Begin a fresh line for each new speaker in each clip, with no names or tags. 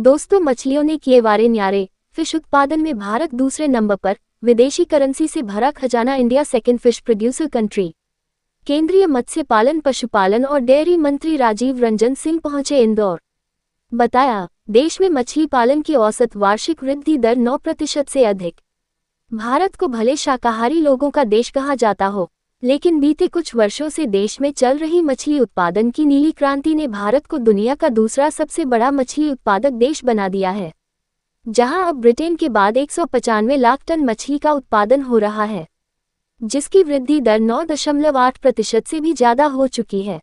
दोस्तों, मछलियों ने किए वारे न्यारे। फिश उत्पादन में भारत दूसरे नंबर पर, विदेशी करेंसी से भरा खजाना, India second fish producer country. केंद्रीय मत्स्य पालन, पशुपालन और डेयरी मंत्री राजीव रंजन सिंह पहुंचे इंदौर। बताया, देश में मछली पालन की औसत वार्षिक वृद्धि दर 9% से अधिक। भारत को भले शाकाहारी लोगों का देश कहा जाता हो, लेकिन बीते कुछ वर्षों से देश में चल रही मछली उत्पादन की नीली क्रांति ने भारत को दुनिया का दूसरा सबसे बड़ा मछली उत्पादक देश बना दिया है, जहां अब ब्रिटेन के बाद 195 लाख टन मछली का उत्पादन हो रहा है, जिसकी वृद्धि दर 9.8% से भी ज्यादा हो चुकी है।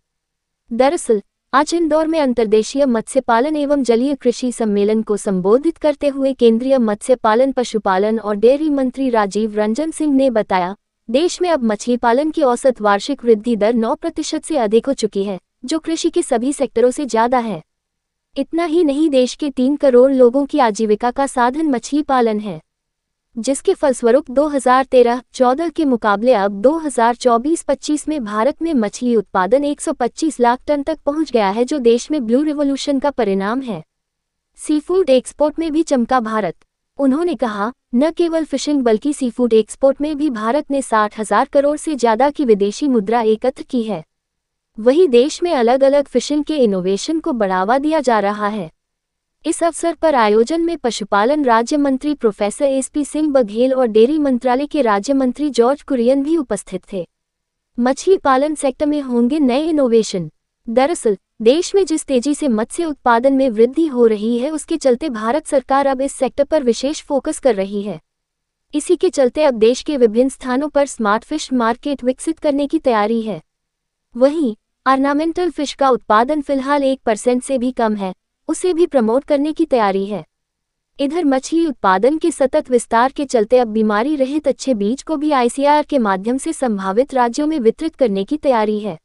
दरअसल, आज इंदौर में अंतर्देशीय मत्स्य पालन एवं जलीय कृषि सम्मेलन को संबोधित करते हुए केंद्रीय मत्स्य पालन, पशुपालन और डेयरी मंत्री राजीव रंजन सिंह ने बताया, देश में अब मछली पालन की औसत वार्षिक वृद्धि दर 9% से अधिक हो चुकी है, जो कृषि के सभी सेक्टरों से ज्यादा है। इतना ही नहीं, देश के 3 करोड़ लोगों की आजीविका का साधन मछली पालन है, जिसके फलस्वरूप 2013-14 के मुकाबले अब 2024-25 में भारत में मछली उत्पादन 125 लाख टन तक पहुंच गया है, जो देश में ब्लू रिवॉल्यूशन का परिणाम है। सीफूड एक्सपोर्ट में भी चमका भारत। उन्होंने कहा, न केवल फिशिंग बल्कि सीफूड एक्सपोर्ट में भी भारत ने 60,000 करोड़ से ज्यादा की विदेशी मुद्रा एकत्र की है। वहीं देश में अलग अलग फिशिंग के इनोवेशन को बढ़ावा दिया जा रहा है। इस अवसर पर आयोजन में पशुपालन राज्य मंत्री प्रोफेसर एसपी सिंह बघेल और डेयरी मंत्रालय के राज्य मंत्री जॉर्ज कुरियन भी उपस्थित थे। मछली पालन सेक्टर में होंगे नए इनोवेशन। दरअसल, देश में जिस तेजी से मत्स्य उत्पादन में वृद्धि हो रही है, उसके चलते भारत सरकार अब इस सेक्टर पर विशेष फोकस कर रही है। इसी के चलते अब देश के विभिन्न स्थानों पर स्मार्ट फिश मार्केट विकसित करने की तैयारी है। वहीं ऑर्नामेंटल फिश का उत्पादन फिलहाल 1% से भी कम है, उसे भी प्रमोट करने की तैयारी है। इधर मछली उत्पादन के सतत विस्तार के चलते अब बीमारी रहित अच्छे बीज को भी आईसीआर के माध्यम से संभावित राज्यों में वितरित करने की तैयारी है।